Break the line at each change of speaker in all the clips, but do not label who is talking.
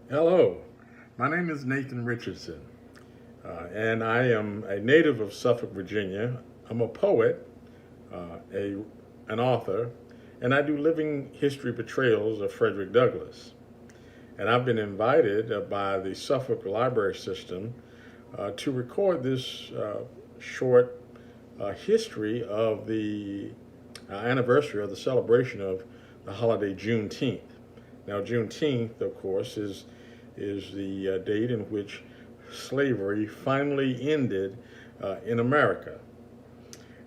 Hello, my name is Nathan Richardson, and I am a native of Suffolk, Virginia. I'm a poet, uh, a, an author, and I do living history portrayals of Frederick Douglass. And I've been invited by the Suffolk Library System to record this short history of the anniversary of the celebration of the holiday Juneteenth. Now, Juneteenth, of course, is the date in which slavery finally ended in America.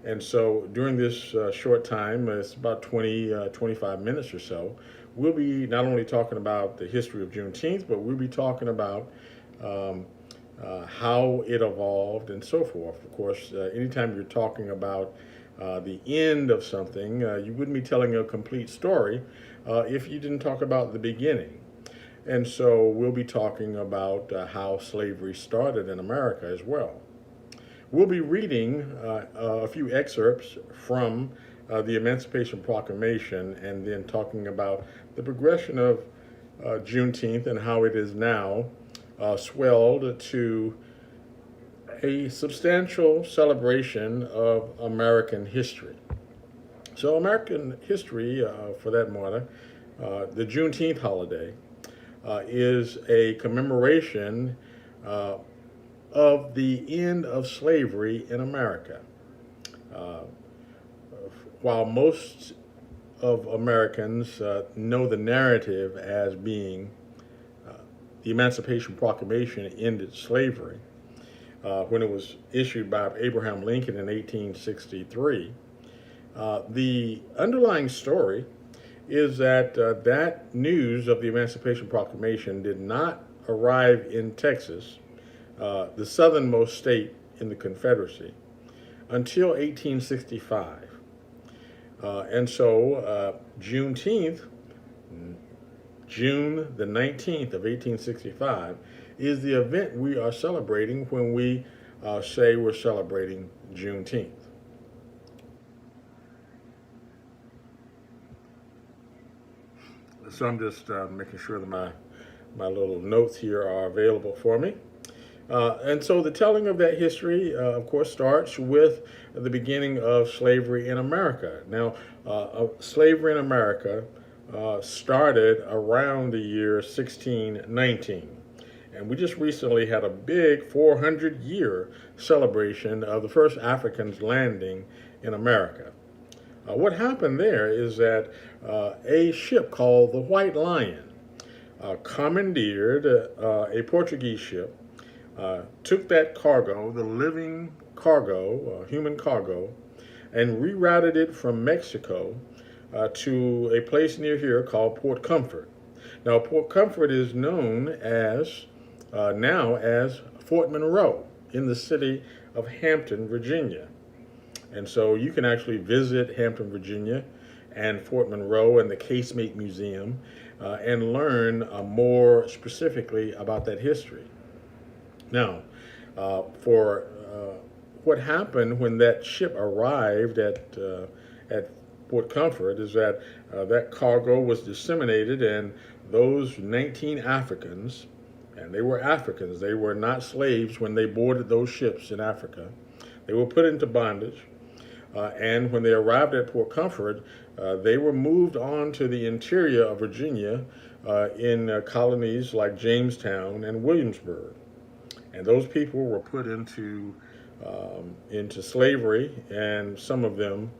And so during this short time, it's about 25 minutes or so, we'll be not only talking about the history of Juneteenth, but we'll be talking about um, how it evolved and so forth. Of course, anytime you're talking about the end of something, you wouldn't be telling a complete story if you didn't talk about the beginning. And so we'll be talking about how slavery started in America as well. We'll be reading a few excerpts from the Emancipation Proclamation and then talking about the progression of Juneteenth and how it is now swelled to a substantial celebration of American history. So, American history, for that matter, the Juneteenth holiday, is a commemoration of the end of slavery in America. Uh, while most of Americans know the narrative as being uh, the Emancipation Proclamation ended slavery when it was issued by Abraham Lincoln in 1863, the underlying story is that that news of the Emancipation Proclamation did not arrive in Texas, the southernmost state in the Confederacy, until 1865. And so Juneteenth, June the 19th of 1865, is the event we are celebrating when we say we're celebrating Juneteenth. So I'm just making sure that my little notes here are available for me. And so the telling of that history, of course, starts with the beginning of slavery in America. Now, slavery in America started around the year 1619. And we just recently had a big 400-year celebration of the first Africans landing in America. What happened there is that a ship called the White Lion commandeered a Portuguese ship, took that cargo, the living cargo, human cargo, and rerouted it from Mexico to a place near here called Port Comfort. Now, Port Comfort is known as now as Fort Monroe in the city of Hampton, Virginia. And so you can actually visit Hampton, Virginia and Fort Monroe and the Casemate Museum and learn more specifically about that history. Now, for what happened when that ship arrived at Port Comfort is that that cargo was disseminated, and those 19 Africans, and they were Africans, they were not slaves when they boarded those ships in Africa, they were put into bondage. And when they arrived at Port Comfort, they were moved on to the interior of Virginia in colonies like Jamestown and Williamsburg. And those people were put into slavery, and some of them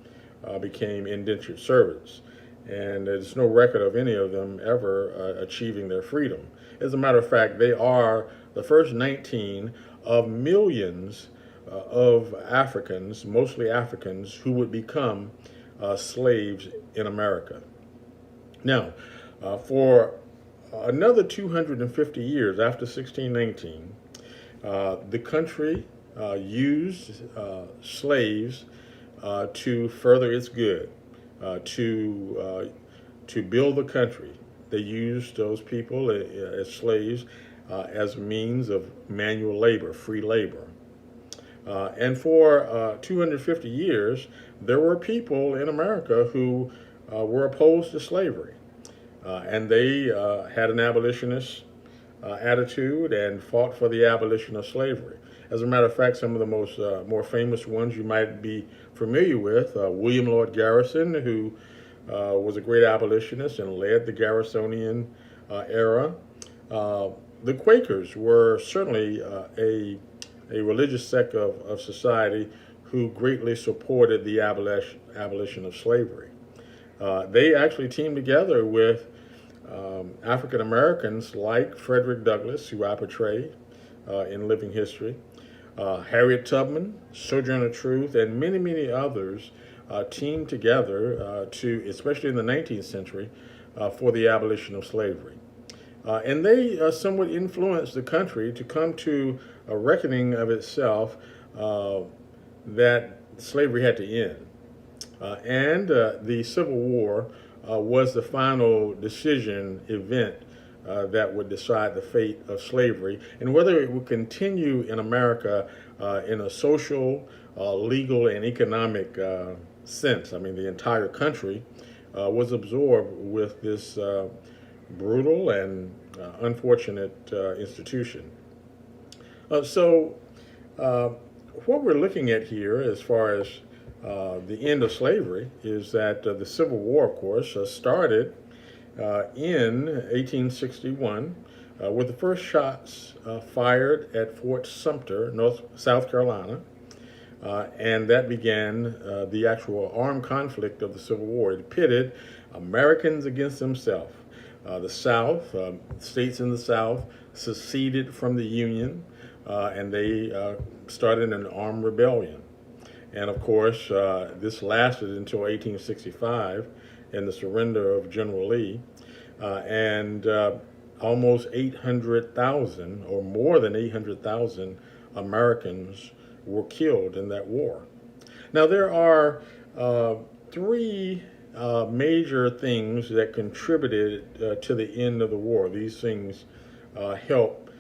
became indentured servants. And there's no record of any of them ever achieving their freedom. As a matter of fact, they are the first 19 of millions of Africans, mostly Africans, who would become slaves in America. Now, for another 250 years after 1619, the country used slaves to further its good, to build the country. They used those people as slaves as a means of manual labor, free labor. And for 250 years, there were people in America who were opposed to slavery. And they had an abolitionist attitude and fought for the abolition of slavery. As a matter of fact, some of the most more famous ones you might be familiar with, William Lloyd Garrison, who was a great abolitionist and led the Garrisonian era. The Quakers were certainly a religious sect of society who greatly supported the abolition of slavery. They actually teamed together with African Americans like Frederick Douglass, who I portray in Living History, Harriet Tubman, Sojourner Truth, and many, many others teamed together to, especially in the 19th century, for the abolition of slavery. And they somewhat influenced the country to come to a reckoning of itself that slavery had to end. And the Civil War was the final decision event that would decide the fate of slavery and whether it would continue in America in a social, legal, and economic sense. I mean, the entire country was absorbed with this brutal and unfortunate institution. So what we're looking at here as far as the end of slavery is that the Civil War, of course, started in 1861 with the first shots fired at Fort Sumter, South Carolina, and that began the actual armed conflict of the Civil War. It pitted Americans against themselves. The South, states in the South, seceded from the Union, and they started an armed rebellion. And of course, this lasted until 1865 and the surrender of General Lee. And almost 800,000 or more than 800,000 Americans were killed in that war. Now, there are three major things that contributed to the end of the war. These things helped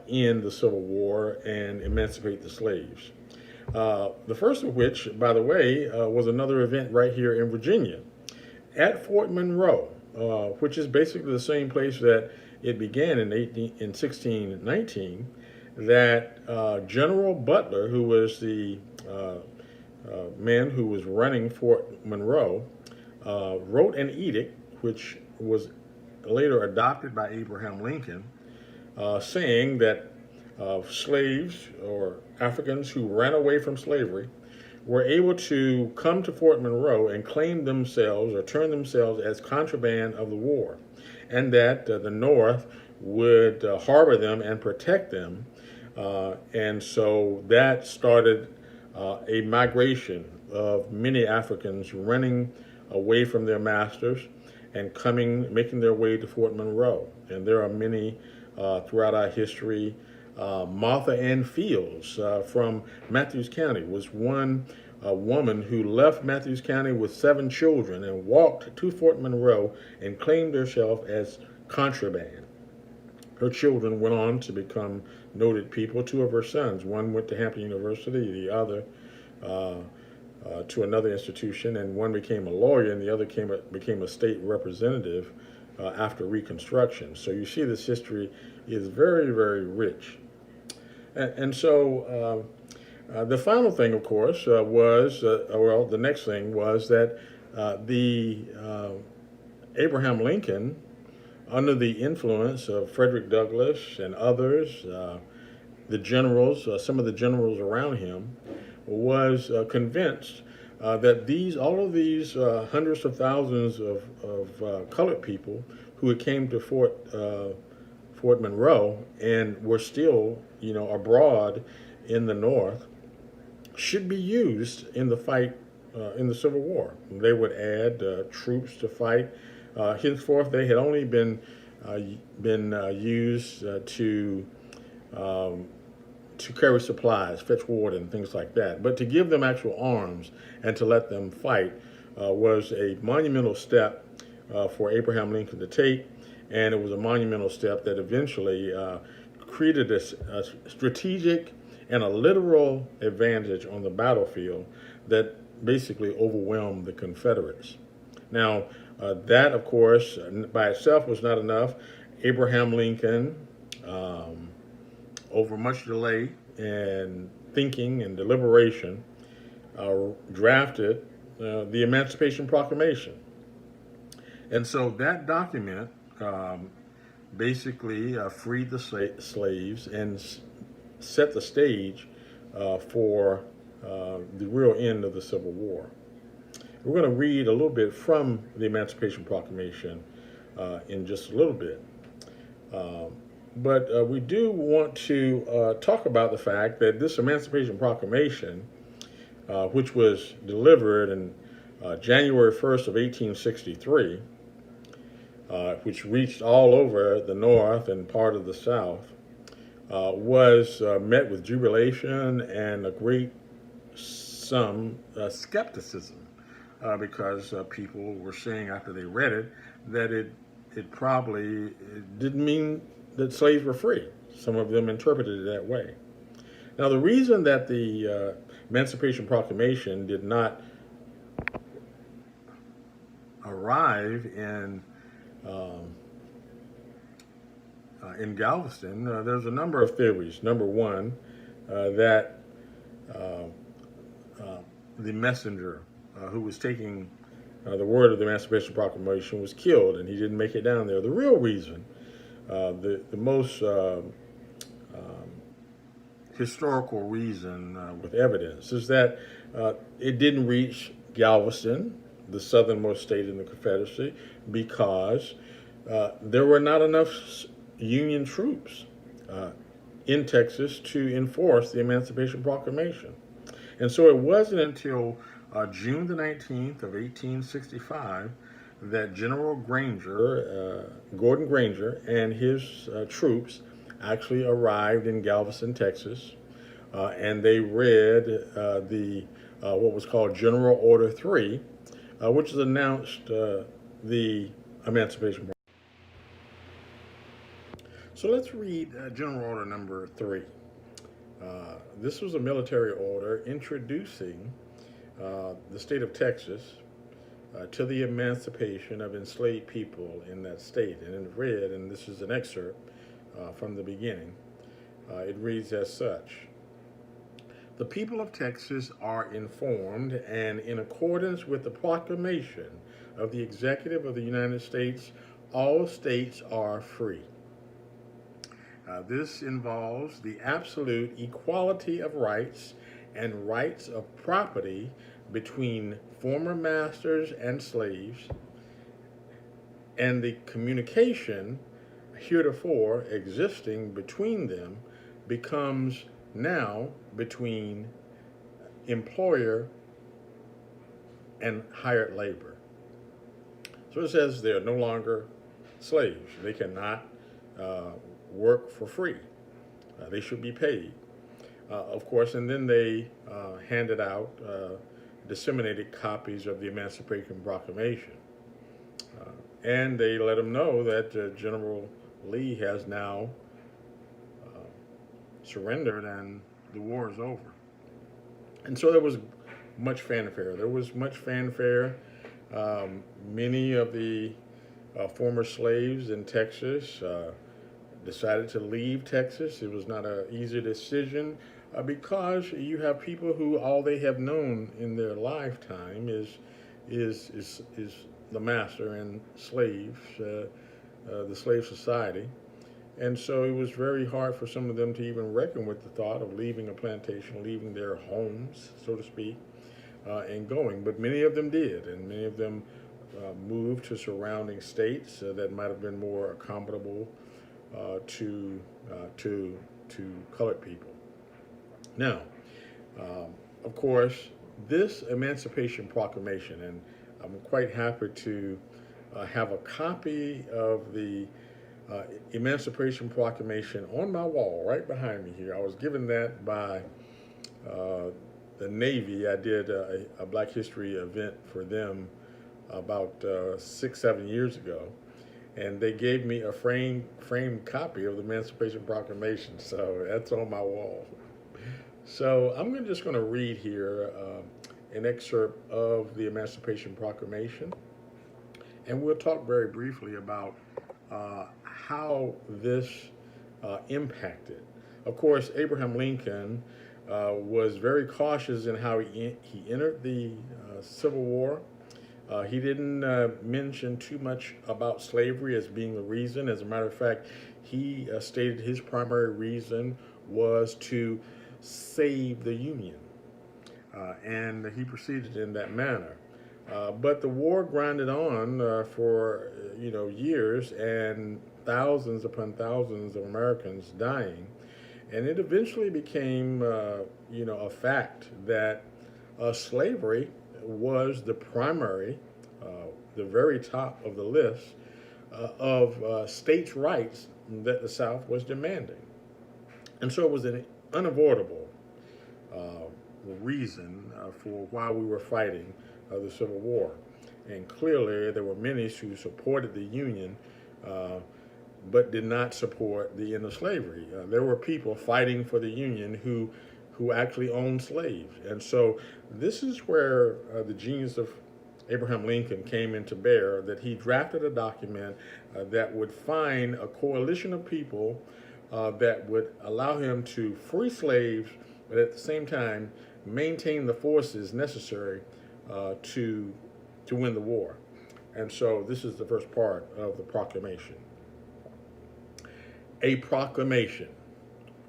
end the Civil War and emancipate the slaves. The first of which, by the way, was another event right here in Virginia at Fort Monroe, which is basically the same place that it began in 1619, that General Butler, who was the man who was running Fort Monroe, wrote an edict, which was later adopted by Abraham Lincoln, saying that slaves or Africans who ran away from slavery were able to come to Fort Monroe and claim themselves or turn themselves as contraband of the war, and that the North would harbor them and protect them. And so that started a migration of many Africans running away from their masters and making their way to Fort Monroe. And there are many throughout our history. Martha Ann Fields from Matthews County was one woman who left Matthews County with 7 children and walked to Fort Monroe and claimed herself as contraband. Her children went on to become noted people. 2 of her sons, one went to Hampton University, the other to another institution, and one became a lawyer and the other became a state representative after Reconstruction. So you see this history is very, very rich. And so the final thing, of course, was, the next thing was that Abraham Lincoln, under the influence of Frederick Douglass and others, the generals, some of the generals around him, was convinced that all of these hundreds of thousands of colored people who had came to Fort Monroe and were still, abroad in the North, should be used in the fight in the Civil War. They would add troops to fight. Henceforth, they had only been used to carry supplies, fetch water, and things like that. But to give them actual arms and to let them fight was a monumental step for Abraham Lincoln to take, and it was a monumental step that eventually created a strategic and a literal advantage on the battlefield that basically overwhelmed the Confederates. Now, that, of course, by itself was not enough. Abraham Lincoln over much delay and thinking and deliberation, drafted the Emancipation Proclamation. And so that document basically freed the slaves and set the stage for the real end of the Civil War. We're going to read a little bit from the Emancipation Proclamation in just a little bit. But we do want to talk about the fact that this Emancipation Proclamation, which was delivered in January 1st of 1863, which reached all over the North and part of the South, was met with jubilation and a great skepticism, because people were saying after they read it that it probably didn't mean that slaves were free. Some of them interpreted it that way. Now, the reason that the Emancipation Proclamation did not arrive in Galveston, there's a number of theories. Number one, that the messenger who was taking the word of the Emancipation Proclamation was killed and he didn't make it down there. The real reason, the most historical reason with evidence, is that it didn't reach Galveston, the southernmost state in the Confederacy, because there were not enough Union troops in Texas to enforce the Emancipation Proclamation. And so it wasn't until June the 19th of 1865 that General Granger, Gordon Granger, and his troops actually arrived in Galveston, Texas, and they read the what was called General Order 3, which announced the Emancipation Proclamation. So let's read General Order number 3. This was a military order introducing the state of Texas to the emancipation of enslaved people in that state. And it read, and this is an excerpt from the beginning, it reads as such: "The people of Texas are informed, and in accordance with the proclamation of the Executive of the United States, all states are free. This involves the absolute equality of rights and rights of property between former masters and slaves, and the communication heretofore existing between them becomes now between employer and hired labor." So it says they're no longer slaves. They cannot work for free. They should be paid. Of course, and then they handed out disseminated copies of the Emancipation Proclamation. And they let them know that General Lee has now surrendered and the war is over. And so there was much fanfare. Many of the former slaves in Texas decided to leave Texas. It was not an easy decision because you have people who all they have known in their lifetime is the master and slaves, the slave society. And so it was very hard for some of them to even reckon with the thought of leaving a plantation, leaving their homes, so to speak, and going. But many of them did, and many of them moved to surrounding states that might have been more accommodable to colored people. Now, of course, this Emancipation Proclamation, and I'm quite happy to have a copy of the Emancipation Proclamation on my wall right behind me here. I was given that by the Navy. I did a Black History event for them about 6-7 years ago. And they gave me a framed copy of the Emancipation Proclamation, so that's on my wall. So I'm just going to read here an excerpt of the Emancipation Proclamation, and we'll talk very briefly about how this impacted. Of course, Abraham Lincoln was very cautious in how he entered the Civil War. He didn't mention too much about slavery as being the reason. As a matter of fact, he stated his primary reason was to save the Union. And he proceeded in that manner. But the war grinded on for years, and thousands upon thousands of Americans dying, and it eventually became a fact that slavery was the primary, the very top of the list of states' rights that the South was demanding, and so it was an unavoidable reason for why we were fighting the Civil War. And clearly there were many who supported the Union but did not support the end of slavery. There were people fighting for the Union who actually owned slaves. And so this is where the genius of Abraham Lincoln came into bear, that he drafted a document that would find a coalition of people that would allow him to free slaves, but at the same time maintain the forces necessary to win the war. And so this is the first part of the proclamation. A proclamation.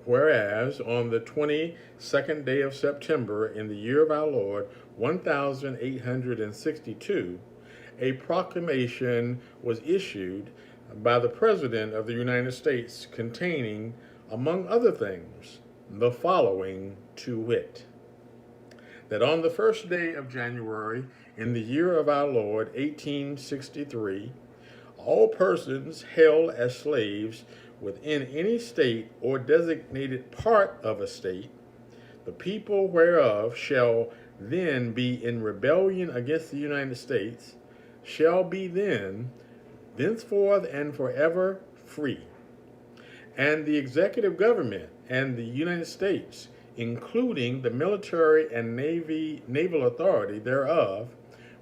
Whereas on the 22nd day of September in the year of our Lord, 1862, a proclamation was issued by the President of the United States containing, among other things, the following, to wit: that on the first day of January in the year of our Lord, 1863, all persons held as slaves within any state or designated part of a state, the people whereof shall then be in rebellion against the United States, shall be thenceforth and forever free. And the executive government and the United States, including the military and naval authority thereof,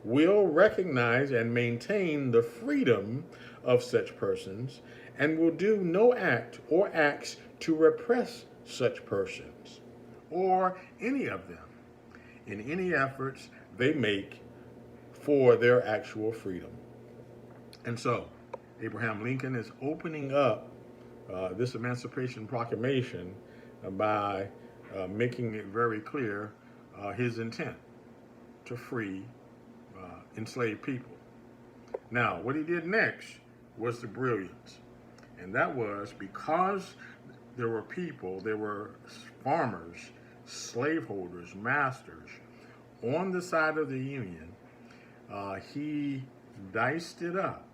will recognize and maintain the freedom of such persons, and will do no act or acts to repress such persons, or any of them, in any efforts they make for their actual freedom. And so, Abraham Lincoln is opening up this Emancipation Proclamation by making it very clear his intent to free enslaved people. Now, what he did next was the brilliance. And that was because there were people, there were farmers, slaveholders, masters on the side of the Union, he diced it up.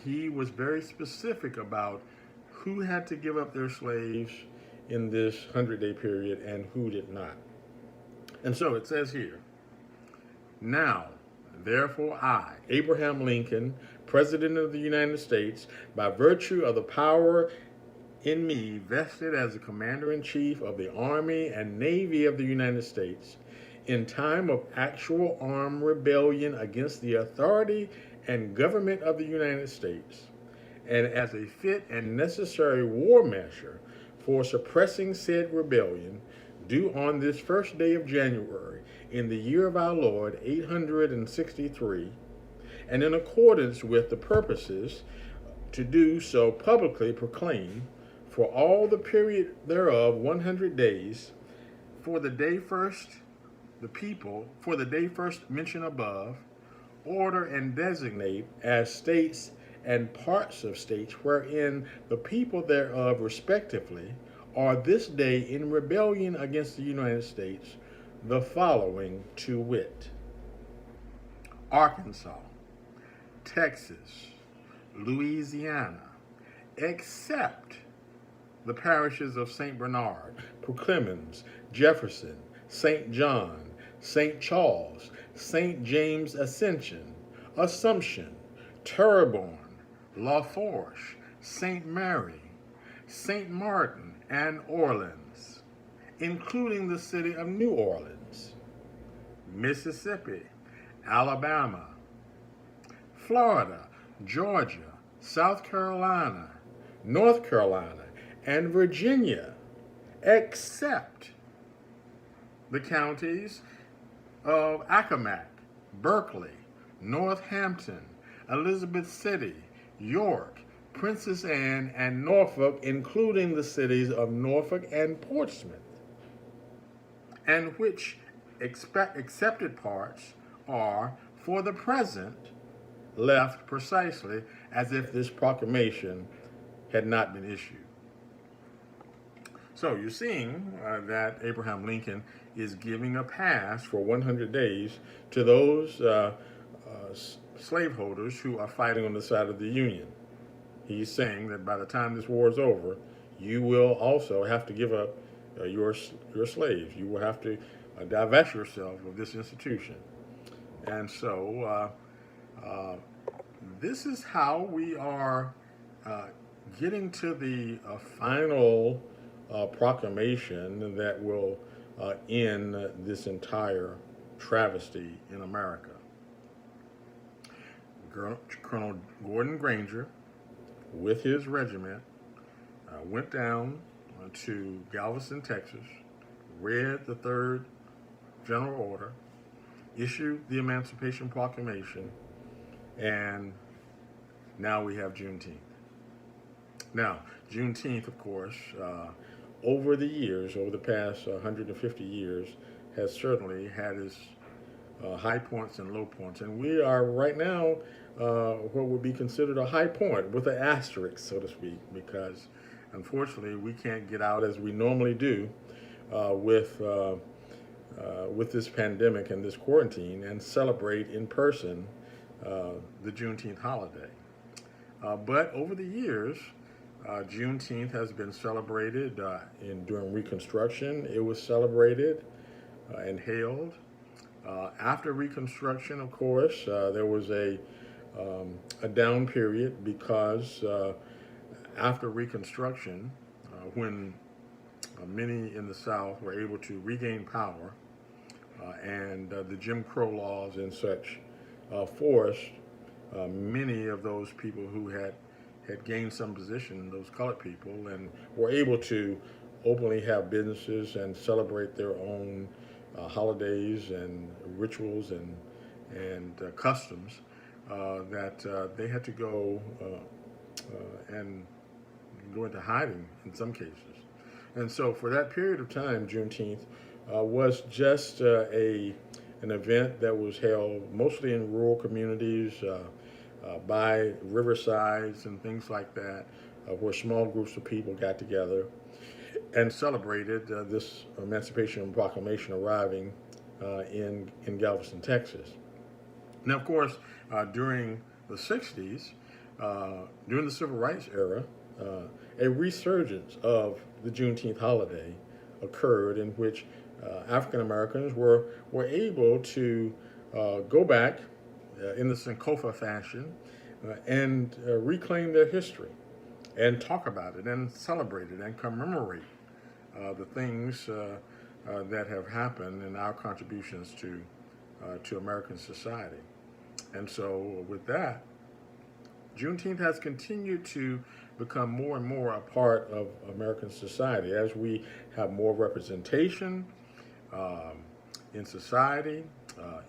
He was very specific about who had to give up their slaves in this 100-day period and who did not. And so it says here, now, therefore I, Abraham Lincoln, President of the United States, by virtue of the power in me vested as the Commander-in-Chief of the Army and Navy of the United States, in time of actual armed rebellion against the authority and government of the United States, and as a fit and necessary war measure for suppressing said rebellion, do on this first day of January in the year of our Lord, 863, and in accordance with the purposes to do so publicly proclaim for all the period thereof 100 days, for the day first mentioned above, order and designate as states and parts of states wherein the people thereof respectively are this day in rebellion against the United States, the following, to wit: Arkansas, Texas, Louisiana, except the parishes of St. Bernard, Clemens, Jefferson, St. John, St. Charles, St. James Ascension, Assumption, Terrebonne, La Fourche, St. Mary, St. Martin, and Orleans, including the city of New Orleans, Mississippi, Alabama, Florida, Georgia, South Carolina, North Carolina, and Virginia, except the counties of Accomack, Berkeley, Northampton, Elizabeth City, York, Princess Anne, and Norfolk, including the cities of Norfolk and Portsmouth, and which accepted parts are, for the present, left precisely as if this proclamation had not been issued. So you're seeing that Abraham Lincoln is giving a pass for 100 days to those slaveholders who are fighting on the side of the Union. He's saying that by the time this war is over, you will also have to give up your slaves. You will have to divest yourself of this institution. And so this is how we are getting to the final proclamation that will end this entire travesty in America. Colonel Gordon Granger, with his regiment, went down to Galveston, Texas, read the Third General Order, issued the Emancipation Proclamation, and now we have Juneteenth. Now, Juneteenth, of course, over the years, over the past 150 years, has certainly had its high points and low points. And we are right now what would be considered a high point with an asterisk, so to speak, because unfortunately we can't get out as we normally do with this pandemic and this quarantine and celebrate in person the Juneteenth holiday. But over the years, Juneteenth has been celebrated during Reconstruction. It was celebrated and hailed. After Reconstruction, of course, there was a down period because after Reconstruction, when many in the South were able to regain power and the Jim Crow laws and such forced many of those people who had gained some position, those colored people, and were able to openly have businesses and celebrate their own holidays and rituals and customs, that they had to go and go into hiding in some cases. And so for that period of time, Juneteenth was just an event that was held mostly in rural communities, by riversides and things like that, where small groups of people got together and celebrated this Emancipation Proclamation arriving in Galveston, Texas. Now, of course, during the 60s, during the Civil Rights era, a resurgence of the Juneteenth holiday occurred in which African Americans were able to go back in the Sankofa fashion and reclaim their history and talk about it and celebrate it and commemorate the things that have happened and our contributions to American society. And so with that, Juneteenth has continued to become more and more a part of American society as we have more representation in society,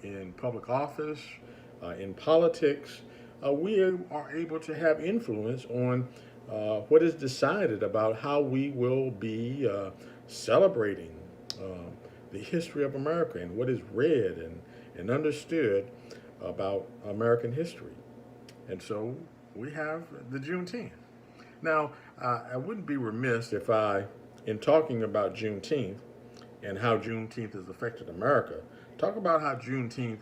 in public office, in politics. We are able to have influence on what is decided about how we will be celebrating the history of America and what is read and understood about American history. And so we have the Juneteenth. Now, I wouldn't be remiss if I, in talking about Juneteenth and how Juneteenth has affected America, talk about how Juneteenth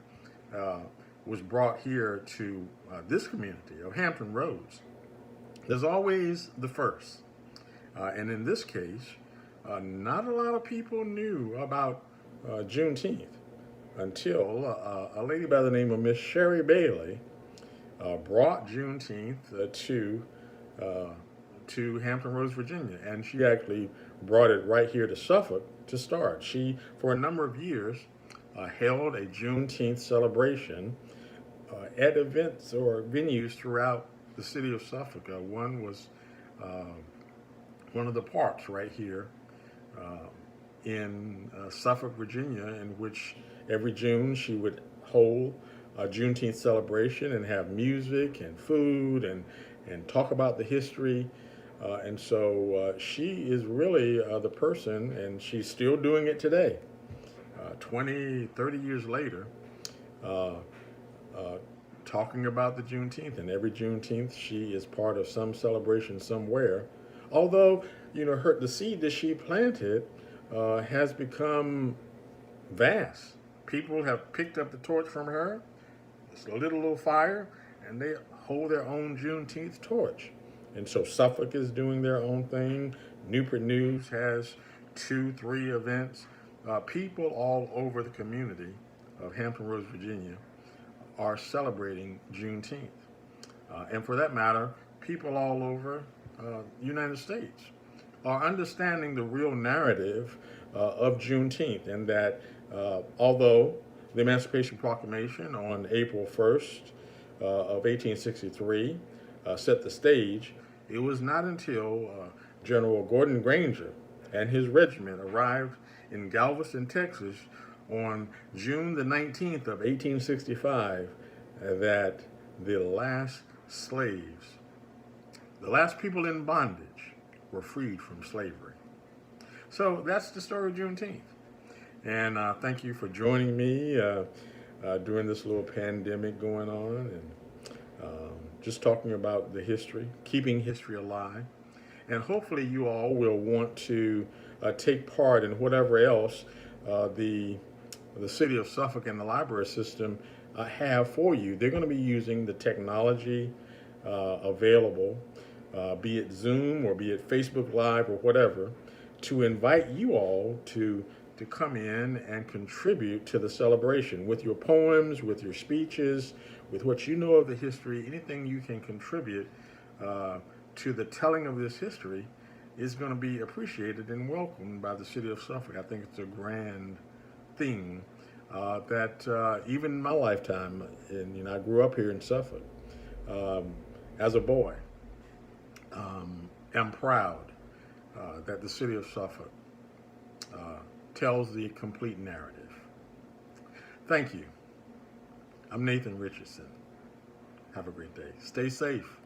was brought here to this community of Hampton Roads. There's always the first. And in this case, not a lot of people knew about Juneteenth until a lady by the name of Miss Sherry Bailey brought Juneteenth to Hampton Roads, Virginia. And she actually brought it right here to Suffolk to start. She, for a number of years, held a Juneteenth celebration at events or venues throughout the city of Suffolk. One was uh, one of the parks right here in Suffolk, Virginia, in which every June she would hold a Juneteenth celebration and have music and food and talk about the history. And so she is really the person, and she's still doing it today, 20, 30 years later, uh, uh, talking about the Juneteenth. And every Juneteenth, she is part of some celebration somewhere. Although, the seed that she planted has become vast. People have picked up the torch from her. It's a little fire, and they hold their own Juneteenth torch. And so Suffolk is doing their own thing. Newport News has 2, 3 events. People all over the community of Hampton Roads, Virginia, are celebrating Juneteenth. And for that matter, people all over the United States are understanding the real narrative of Juneteenth, and that although the Emancipation Proclamation on April 1st of 1863 set the stage, it was not until General Gordon Granger and his regiment arrived in Galveston, Texas on June the 19th of 1865 that the last slaves, the last people in bondage, were freed from slavery. So that's the story of Juneteenth. And thank you for joining me during this little pandemic going on, and just talking about the history, keeping history alive. And hopefully you all will want to take part in whatever else the city of Suffolk and the library system have for you. They're going to be using the technology available, be it Zoom or be it Facebook Live or whatever, to invite you all to come in and contribute to the celebration with your poems, with your speeches, with what you know of the history. Anything you can contribute to the telling of this history is going to be appreciated and welcomed by the city of Suffolk. I think it's a grand thing that even in my lifetime, and I grew up here in Suffolk as a boy, am proud that the city of Suffolk tells the complete narrative. Thank you. I'm Nathan Richardson. Have a great day. Stay safe.